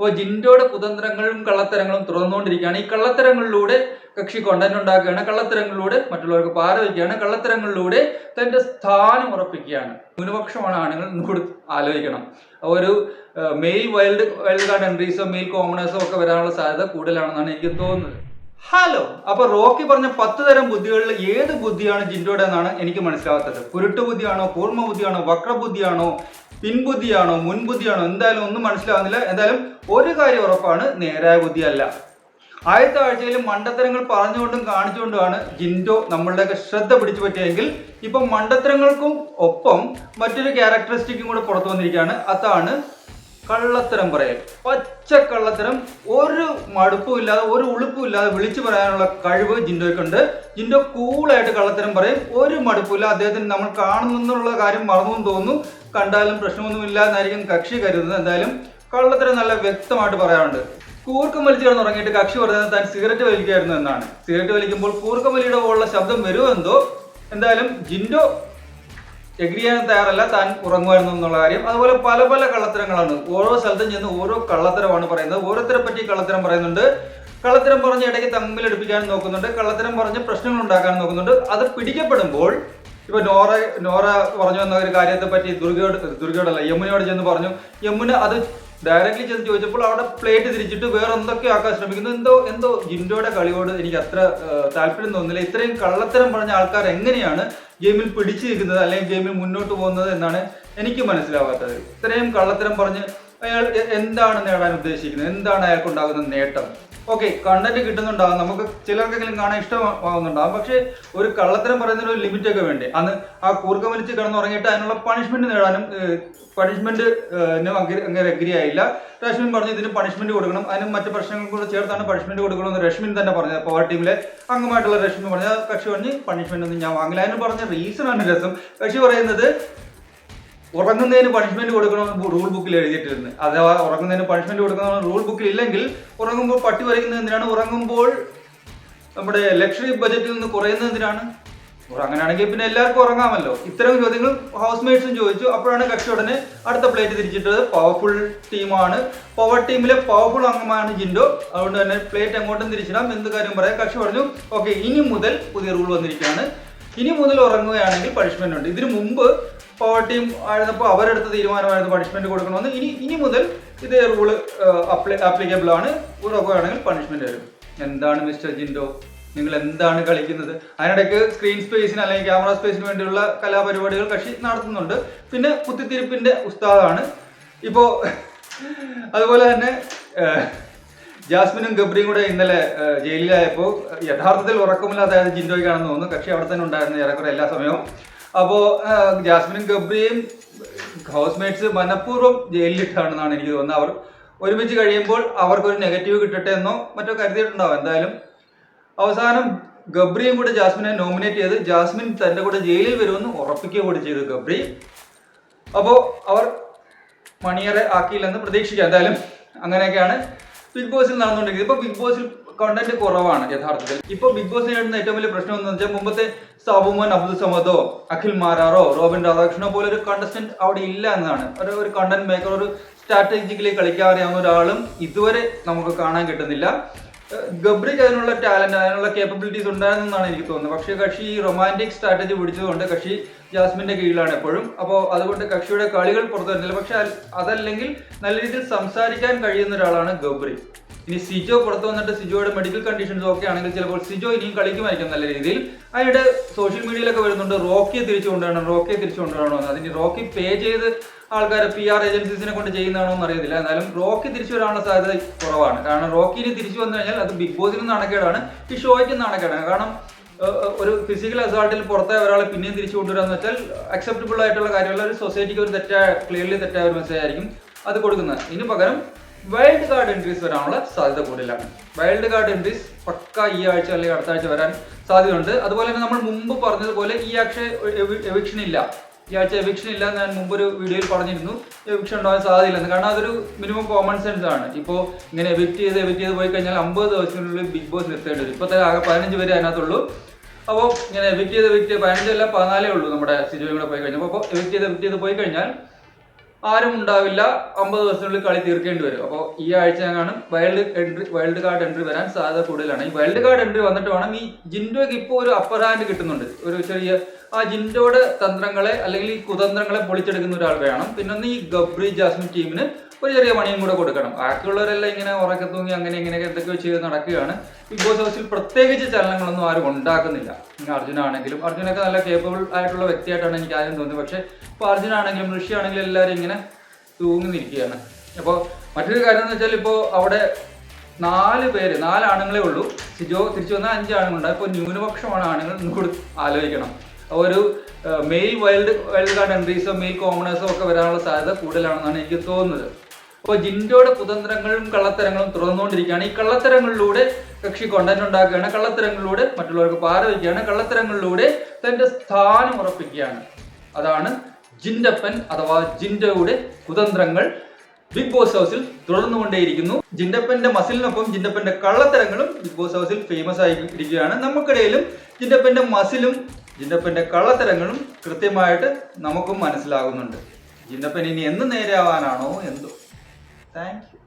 അപ്പോൾ ജിൻഡോയുടെ കുതന്ത്രങ്ങളും കള്ളത്തരങ്ങളും തുറന്നുകൊണ്ടിരിക്കുകയാണ്. ഈ കള്ളത്തരങ്ങളിലൂടെ കക്ഷി കണ്ടന്റ് ഉണ്ടാക്കുകയാണ്, കള്ളത്തരങ്ങളിലൂടെ മറ്റുള്ളവർക്ക് പാര വയ്ക്കുകയാണ്, കള്ളത്തരങ്ങളിലൂടെ തന്റെ സ്ഥാനം ഉറപ്പിക്കുകയാണ്. ന്യൂനപക്ഷമാണ് ആണുങ്ങൾ കൂടി ആലോചിക്കണം. ഒരു മെയിൽ വൈൽഡ് കാർഡ് എൻട്രീസോ മെയിൽ കോമണേഴ്സോ ഒക്കെ വരാനുള്ള സാധ്യത കൂടുതലാണെന്നാണ് എനിക്ക് തോന്നുന്നത്. ഹലോ, അപ്പൊ റോക്കി പറഞ്ഞ 10 തരം ബുദ്ധികളിൽ ഏത് ബുദ്ധിയാണ് ജിൻഡോയുടെ എന്നാണ് എനിക്ക് മനസ്സിലാവാത്തത്. കുരുട്ടു ബുദ്ധിയാണോ, കൂർമ്മ ബുദ്ധിയാണോ, വക്രബുദ്ധിയാണോ, പിൻബുദ്ധിയാണോ, മുൻബുദ്ധിയാണോ, എന്തായാലും ഒന്നും മനസ്സിലാവുന്നില്ല. എന്തായാലും ഒരു കാര്യം ഉറപ്പാണ്, നേരായ ബുദ്ധിയല്ല. ആദ്യത്തെ ആഴ്ചയിൽ മണ്ടത്തരങ്ങൾ പറഞ്ഞുകൊണ്ടും കാണിച്ചുകൊണ്ടുമാണ് ജിൻഡോ നമ്മളുടെയൊക്കെ ശ്രദ്ധ പിടിച്ചു പറ്റിയെങ്കിൽ ഇപ്പൊ മണ്ടത്തരങ്ങൾക്കും ഒപ്പം മറ്റൊരു ക്യാരക്ടറിസ്റ്റിക്കും കൂടെ പുറത്തു വന്നിരിക്കുകയാണ്. അതാണ് കള്ളത്തരം പറയൽ. പച്ച കള്ളത്തരം, ഒരു മടുപ്പും ഇല്ലാതെ ഒരു ഉളുപ്പും ഇല്ലാതെ വിളിച്ചു പറയാനുള്ള കഴിവ് ജിൻഡോയ്ക്കുണ്ട്. ജിൻഡോ കൂളായിട്ട് കള്ളത്തരം പറയും, ഒരു മടുപ്പില്ല. അദ്ദേഹത്തിന് നമ്മൾ കാണുന്നുള്ള കാര്യം മറന്നു തോന്നുന്നു, കണ്ടാലും പ്രശ്നമൊന്നുമില്ല എന്നായിരിക്കും കക്ഷി കരുതുന്നത്. എന്തായാലും കള്ളത്തരം നല്ല വ്യക്തമായിട്ട് പറയാറുണ്ട്. കൂർക്കം വലിച്ചു കിടന്ന് ഉറങ്ങിയിട്ട് കക്ഷി പറയുന്നത് താൻ സിഗരറ്റ് വലിക്കുകയായിരുന്നു എന്നാണ്. സിഗരറ്റ് വലിക്കുമ്പോൾ കൂർക്കം വലിയുടെ പോലുള്ള ശബ്ദം വരുമോ എന്തോ. എന്തായാലും ജിൻഡോ എഗ്രി ചെയ്യാൻ തയ്യാറല്ല, താൻ ഉറങ്ങുമായിരുന്നു എന്നുള്ള കാര്യം. അതുപോലെ പല പല കള്ളത്തരങ്ങളാണ്. ഓരോ സ്ഥലത്തും ചെന്ന് ഓരോ കള്ളത്തരമാണ് പറയുന്നത്. ഓരോരുത്തരെ പറ്റി കള്ളത്തരം പറയുന്നുണ്ട്. കള്ളത്തരം പറഞ്ഞ് ഇടയ്ക്ക് തമ്മിലെടുപ്പിക്കാൻ നോക്കുന്നുണ്ട്, കള്ളത്തരം പറഞ്ഞ് പ്രശ്നങ്ങൾ ഉണ്ടാക്കാൻ നോക്കുന്നുണ്ട്. അത് പിടിക്കപ്പെടുമ്പോൾ ഇപ്പൊ നോറ പറഞ്ഞു വന്ന ഒരു കാര്യത്തെ പറ്റി ദുർഗയോടല്ല യമുനയോട് ചെന്ന് പറഞ്ഞു. യമുന അത് ഡയറക്റ്റ്ലി ചെന്ന് ചോദിച്ചപ്പോൾ അവിടെ പ്ലേറ്റ് തിരിച്ചിട്ട് വേറെ എന്തൊക്കെ ആക്കാൻ ശ്രമിക്കുന്നു. എന്തോ ജിൻഡോയുടെ കളിയോട് എനിക്ക് അത്ര താല്പര്യം തോന്നുന്നില്ല. ഇത്രയും കള്ളത്തരം പറഞ്ഞ ആൾക്കാർ എങ്ങനെയാണ് ഗെയിമിൽ പിടിച്ചു നിൽക്കുന്നത് അല്ലെങ്കിൽ ഗെയിമിൽ മുന്നോട്ട് പോകുന്നത് എന്നാണ് എനിക്ക് മനസ്സിലാവാത്തത്. ഇത്രയും കള്ളത്തരം പറഞ്ഞ് അയാൾ എന്താണ് നേടാൻ ഉദ്ദേശിക്കുന്നത്, എന്താണ് അയാൾക്കുണ്ടാകുന്ന നേട്ടം? ഓക്കെ, കണ്ടന്റ് കിട്ടുന്നുണ്ടാകും, നമുക്ക് ചിലർക്കെങ്കിലും കാണാൻ ഇഷ്ടമാകുന്നുണ്ടാകും. പക്ഷേ ഒരു കള്ളത്തരം പറയുന്നതിന് ഒരു ലിമിറ്റ് ഒക്കെ വേണ്ടേ? അന്ന് ആ കൂർക്കം വലിച്ച് കിടന്നുറങ്ങിയിട്ട് അതിനുള്ള പണിഷ്മെന്റ് നേടാനും പണിഷ്മെന്റ് അങ്ങനെ അഗ്രി ആയില്ല. രശ്മിൻ പറഞ്ഞു ഇതിന് പണിഷ്മെന്റ് കൊടുക്കണം, അതിനും മറ്റു പ്രശ്നങ്ങൾ കൂടെ ചേർത്താണ് പണിഷ്മെന്റ് കൊടുക്കണമെന്ന് രശ്മിൻ തന്നെ പറഞ്ഞത്. പവർ ടീമിലെ അംഗമായിട്ടുള്ള രശ്മിൻ പറഞ്ഞ കക്ഷി പറഞ്ഞ് പണിഷ്മെന്റ് ഒന്നും ഞാൻ വാങ്ങില്ല. അതിന് പറഞ്ഞ റീസൺ ആണ് രസം. കക്ഷി പറയുന്നത് ഉറങ്ങുന്നതിന് പണിഷ്മെന്റ് കൊടുക്കണമെന്ന് റൂൾ ബുക്കിൽ എഴുതിയിട്ടിരുന്നു. അഥവാ ഉറങ്ങുന്നതിന് പണിഷ്മെന്റ് കൊടുക്കണമെന്ന് റൂൾ ബുക്കിൽ ഇല്ലെങ്കിൽ ഉറങ്ങുമ്പോൾ പട്ടി വരയ്ക്കുന്നത് എന്തിനാണ്? ഉറങ്ങുമ്പോൾ നമ്മുടെ ലക്ഷറി ബജറ്റിൽ നിന്ന് കുറയുന്നത് എന്തിനാണ്? അങ്ങനെയാണെങ്കിൽ പിന്നെ എല്ലാവർക്കും ഉറങ്ങാമല്ലോ. ഇത്തരം ചോദ്യങ്ങൾ ഹൗസ് മേറ്റ്സും ചോദിച്ചു. അപ്പോഴാണ് കക്ഷി ഉടനെ അടുത്ത പ്ലേറ്റ് തിരിച്ചിട്ടത്. പവർഫുൾ ടീമാണ്, പവർ ടീമിലെ പവർഫുൾ അംഗമാണ് ജിൻഡോ, അതുകൊണ്ട് തന്നെ പ്ലേറ്റ് എങ്ങോട്ടും തിരിച്ചിടാം, എന്ത് കാര്യം പറയാം. കക്ഷി പറഞ്ഞു ഓക്കെ, ഇനി മുതൽ പുതിയ റൂൾ വന്നിരിക്കുകയാണ്, ഇനി മുതൽ ഉറങ്ങുകയാണെങ്കിൽ പണിഷ്മെന്റ് ഉണ്ട്. ഇതിനു മുമ്പ് പവർ ടീം ആയിരുന്നപ്പോൾ അവരെടുത്ത തീരുമാനമായിരുന്നു പണിഷ്മെന്റ് കൊടുക്കണമെന്ന്. ഇനി മുതൽ ഇതേ റൂള് ആപ്ലിക്കബിൾ ആണ്, ഉറങ്ങുകയാണെങ്കിൽ പണിഷ്മെന്റ് വരും. എന്താണ് മിസ്റ്റർ ജിൻഡോ, നിങ്ങൾ എന്താണ് കളിക്കുന്നത്? അതിനിടയ്ക്ക് സ്ക്രീൻ സ്പേസിന് അല്ലെങ്കിൽ ക്യാമറ സ്പേസിന് വേണ്ടിയുള്ള കലാപരിപാടികൾ കക്ഷി നടത്തുന്നുണ്ട്. പിന്നെ കുത്തിത്തിരിപ്പിന്റെ ഉസ്താദാണ് ഇപ്പോൾ. അതുപോലെ തന്നെ ജാസ്മിനും ഗബ്രിയും കൂടെ ഇന്നലെ ജയിലിലായപ്പോൾ യഥാർത്ഥത്തിൽ ഉറക്കമില്ലാതായത് ജിൻഡോയ്ക്കാണെന്ന് തോന്നുന്നു. കക്ഷി അവിടെ തന്നെ ഉണ്ടായിരുന്നു ഏറെക്കുറെ എല്ലാ സമയവും. അപ്പോൾ ജാസ്മിനും ഗബ്രിയും ഹൗസ് മേറ്റ്സ് മനഃപൂർവ്വം ജയിലിലിട്ടാണെന്നാണ് എനിക്ക് തോന്നുന്നത്. അവർ ഒരുമിച്ച് കഴിയുമ്പോൾ അവർക്കൊരു നെഗറ്റീവ് കിട്ടട്ടെ എന്നോ മറ്റോ കരുതിയിട്ടുണ്ടാവും. എന്തായാലും അവസാനം ഗബ്രിയും കൂടെ ജാസ്മിനെ നോമിനേറ്റ് ചെയ്ത് ജാസ്മിൻ തൻ്റെ കൂടെ ജയിലിൽ വരുമെന്ന് ഉറപ്പിക്കുക കൂടി ചെയ്തു ഗബ്രി. അപ്പോൾ അവർ മണിയറെ ആക്കിയില്ലെന്ന് പ്രതീക്ഷിക്കാം. എന്തായാലും അങ്ങനെയൊക്കെയാണ് ബിഗ് ബോസിൽ നടന്നുകൊണ്ടിരിക്കുന്നത്. ഇപ്പോൾ ബിഗ് ബോസിൽ കണ്ടന്റ് കുറവാണ് യഥാർത്ഥത്തിൽ. ഇപ്പോൾ ബിഗ് ബോസ് നേരിടുന്ന ഏറ്റവും വലിയ പ്രശ്നം എന്ന് വെച്ചാൽ മുമ്പത്തെ സാബുമോൻ അബ്ദുൾ സമദോ അഖിൽ മാരാറോ റോബിൻ രാധാകൃഷ്ണനോ പോലെ ഒരു കണ്ടസ്റ്റന്റ് അവിടെ ഇല്ല എന്നതാണ്. ഒരു കണ്ടന്റ് മേക്കർ, ഒരു സ്ട്രാറ്റജിക്കലി കളിക്കാൻ അറിയാവുന്ന ഒരാളും ഇതുവരെ നമുക്ക് കാണാൻ കിട്ടുന്നില്ല. ഗബ്രിക്ക് അതിനുള്ള ടാലന്റ്, അതിനുള്ള കേപ്പബിലിറ്റീസ് ഉണ്ടായിരുന്നെന്നാണ് എനിക്ക് തോന്നുന്നത്. പക്ഷേ കക്ഷി റൊമാൻറ്റിക് സ്ട്രാറ്റജി പിടിച്ചതുകൊണ്ട് കക്ഷി ജാസ്മിന്റെ കീഴിലാണ് എപ്പോഴും. അപ്പോൾ അതുകൊണ്ട് കക്ഷിയുടെ കളികൾ പുറത്തു വരുന്നില്ല. പക്ഷെ അതല്ലെങ്കിൽ നല്ല രീതിയിൽ സംസാരിക്കാൻ കഴിയുന്ന ഒരാളാണ് ഗബ്രി. ഇനി സിജോ പുറത്തു വന്നിട്ട് സിജോയുടെ മെഡിക്കൽ കണ്ടീഷൻസ് ഒക്കെ ആണെങ്കിൽ ചിലപ്പോൾ സിജോ ഇനിയും കളിക്കുമായിരിക്കും നല്ല രീതിയിൽ. അതിന്റെ സോഷ്യൽ മീഡിയയിലൊക്കെ വരുന്നുണ്ട് റോക്കിയെ തിരിച്ചു കൊണ്ടുവരണം എന്ന്. അതിന് റോക്കി പേ ചെയ്ത് ആൾക്കാരെ PR ഏജൻസീസിനെ കൊണ്ട് ചെയ്യുന്നതാണോ എന്ന് അറിയത്തില്ല. എന്നാലും റോക്കി തിരിച്ചു വരാനുള്ള സാധ്യത കുറവാണ്. കാരണം റോക്കിന് തിരിച്ചു വന്നു കഴിഞ്ഞാൽ അത് ബിഗ് ബോസിന് നാണക്കേടാണ്, ഈ ഷോയ്ക്ക് നാണക്കേടാണ്. കാരണം ഒരു ഫിസിക്കൽ അസാൾട്ടിൽ പുറത്തായ ഒരാളെ പിന്നെയും തിരിച്ചു കൊണ്ടുവരാന്ന് വെച്ചാൽ അക്സെപ്റ്റബിൾ ആയിട്ടുള്ള കാര്യമല്ല. ഒരു സൊസൈറ്റിക്ക് ഒരു ക്ലിയർലി തെറ്റായ ഒരു മെസ്സേജ് ആയിരിക്കും അത് കൊടുക്കുന്നത്. ഇതിന് പകരം വൈൽഡ് കാർഡ് എൻട്രീസ് വരാനുള്ള സാധ്യത കൂടുതലാണ്. വൈൽഡ് കാർഡ് എൻട്രീസ് പക്ക ഈ ആഴ്ച അല്ലെങ്കിൽ അടുത്ത ആഴ്ച വരാൻ സാധ്യതയുണ്ട്. അതുപോലെ തന്നെ നമ്മൾ മുമ്പ് പറഞ്ഞതുപോലെ ഈ ആഴ്ച എവിക്ഷൻ ഇല്ല എന്ന് ഞാൻ മുമ്പൊരു വീഡിയോയിൽ പറഞ്ഞിരുന്നു. എവിക്ഷൻ ഉണ്ടാകാൻ സാധ്യതയില്ലെന്ന്. കാരണം അതൊരു മിനിമം കോമൺ സെൻസ് ആണ്. ഇപ്പോൾ ഇങ്ങനെ എവിക്റ്റ് ചെയ്ത് പോയി കഴിഞ്ഞാൽ 50 ദിവസത്തിനുള്ളിൽ ബിഗ് ബോസ് നിർത്തേണ്ടി വരും. ഇപ്പോഴത്തെ ആകെ 15 പേര് അതിനകത്തുള്ളൂ. അപ്പോൾ ഇങ്ങനെ എവിക്റ്റ് ചെയ്ത് 15 അല്ല 14 ഉള്ളൂ നമ്മുടെ സിജോയും കൂടെ പോയി കഴിഞ്ഞപ്പോൾ. അപ്പോൾ എവിക്റ്റ് ചെയ്ത് പോയി കഴിഞ്ഞാൽ ആരും ഉണ്ടാവില്ല, 50 ദിവസത്തിനുള്ളിൽ കളി തീർക്കേണ്ടി വരും. അപ്പോൾ ഈ ആഴ്ച കാണും വൈൽഡ് കാർഡ് എൻട്രി വരാൻ സാധ്യത കൂടുതലാണ്. ഈ വൈൽഡ് കാർഡ് എൻട്രി വന്നിട്ട് വേണം ഈ ജിൻഡോയ്ക്ക് ഇപ്പോൾ ഒരു അപ്പർ ഹാൻഡ് കിട്ടുന്നുണ്ട്. ഒരു ചെറിയ ആ ജിൻഡോയുടെ തന്ത്രങ്ങളെ അല്ലെങ്കിൽ ഈ കുതന്ത്രങ്ങളെ പൊളിച്ചെടുക്കുന്ന ഒരാൾ വേണം. പിന്നെ ഒന്ന് ഈ ഗബ്രി ജാസ്മിൻ ടീമിന് ഒരു ചെറിയ പണിയും കൂടെ കൊടുക്കണം. ബാക്കിയുള്ളവരെല്ലാം ഇങ്ങനെ ഉറക്കെ തൂങ്ങി അങ്ങനെ ഇങ്ങനെയൊക്കെ എന്തൊക്കെയോ ചെയ്ത് നടക്കുകയാണ്. ബിഗ് ബോസ് ഹൗസിൽ പ്രത്യേകിച്ച് ചലനങ്ങളൊന്നും ആരും ഉണ്ടാക്കുന്നില്ല. പിന്നെ അർജുനാണെങ്കിലും, അർജുനൊക്കെ നല്ല കേപ്പബിൾ ആയിട്ടുള്ള വ്യക്തിയായിട്ടാണ് എനിക്ക് ആദ്യം തോന്നിയത്. പക്ഷെ ഇപ്പോൾ അർജുനാണെങ്കിലും ഋഷി ആണെങ്കിലും എല്ലാവരും ഇങ്ങനെ തൂങ്ങി നിൽക്കുകയാണ്. അപ്പോൾ മറ്റൊരു കാര്യം എന്ന് വെച്ചാൽ ഇപ്പോൾ അവിടെ 4 ആണുങ്ങളെ ഉള്ളൂ. സിജോ തിരിച്ചു വന്നാൽ 5 ആണുങ്ങളുണ്ട്. ഇപ്പോൾ ന്യൂനപക്ഷമാണ് ആണുങ്ങൾ കൂടി ആലോചിക്കണം. ഒരു മെയിൽ വൈൽഡ് കാർഡ് എൻട്രീസോ മെയിൽ കോമണേഴ്സോ ഒക്കെ വരാനുള്ള സാധ്യത കൂടുതലാണെന്നാണ് എനിക്ക് തോന്നുന്നത്. അപ്പോൾ ജിൻഡോയുടെ കുതന്ത്രങ്ങളും കള്ളത്തരങ്ങളും തുറന്നുകൊണ്ടിരിക്കുകയാണ്. ഈ കള്ളത്തരങ്ങളിലൂടെ കക്ഷി കോണ്ടന്റ് ഉണ്ടാക്കുകയാണ്, കള്ളത്തരങ്ങളിലൂടെ മറ്റുള്ളവർക്ക് പാര വയ്ക്കുകയാണ്, കള്ളത്തരങ്ങളിലൂടെ തന്റെ സ്ഥാനം ഉറപ്പിക്കുകയാണ്. അതാണ് ജിൻഡപ്പൻ അഥവാ ജിൻഡോയുടെ കുതന്ത്രങ്ങൾ ബിഗ് ബോസ് ഹൗസിൽ തുടർന്നുകൊണ്ടേയിരിക്കുന്നു. ജിൻഡപ്പന്റെ മസിലിനൊപ്പം ജിൻഡപ്പന്റെ കള്ളത്തരങ്ങളും ബിഗ് ബോസ് ഹൗസിൽ ഫേമസ് ആയിരിക്കുകയാണ്. നമുക്കിടയിലും ജിൻഡപ്പന്റെ മസിലും ജിൻഡപ്പന്റെ കള്ളത്തരങ്ങളും കൃത്യമായിട്ട് നമുക്കും മനസ്സിലാകുന്നുണ്ട്. ജിൻഡപ്പൻ ഇനി എന്ന് നേരെയാവാനാണോ എന്തോ. Thank you.